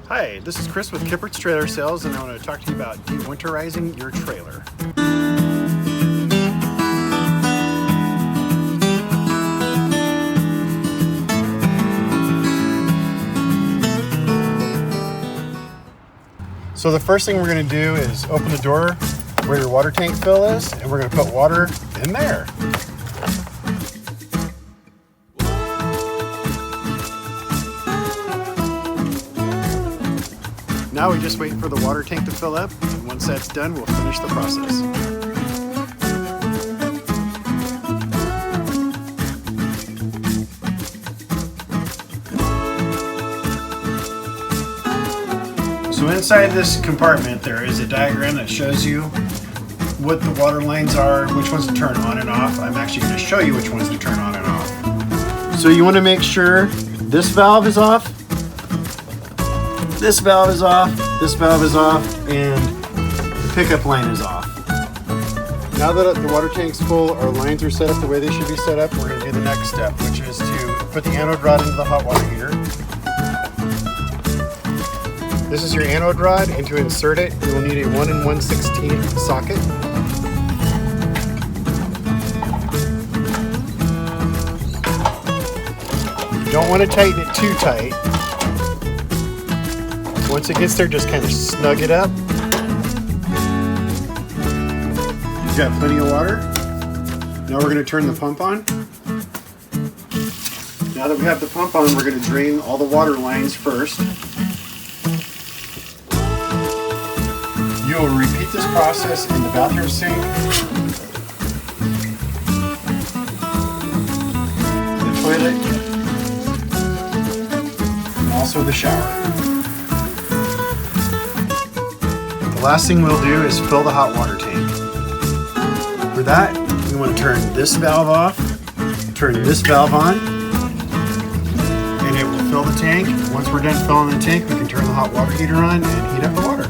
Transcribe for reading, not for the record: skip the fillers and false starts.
Hi, this is Chris with Kiperts Trailer Sales, and I want to talk to you about de-winterizing your trailer. So the first thing we're going to do is open the door where your water tank fill is, and we're going to put water in there. Now we just wait for the water tank to fill up, and once that's done, we'll finish the process. So inside this compartment there is a diagram that shows you what the water lines are, which ones to turn on and off. I'm actually going to show you which ones to turn on and off. So you want to make sure this valve is off, this valve is off, this valve is off, and the pickup line is off. Now that the water tank's full, our lines are set up the way they should be set up, we're going to do the next step, which is to put the anode rod into the hot water heater. This is your anode rod, and to insert it, you will need a 1 1/16 socket. You don't want to tighten it too tight. Once it gets there, just kind of snug it up. You've got plenty of water. Now we're going to turn the pump on. Now that we have the pump on, we're going to drain all the water lines first. You will repeat this process in the bathroom sink, the toilet, and also the shower. The last thing we'll do is fill the hot water tank. For that, we want to turn this valve off, turn this valve on, and it will fill the tank. Once we're done filling the tank, we can turn the hot water heater on and heat up the water.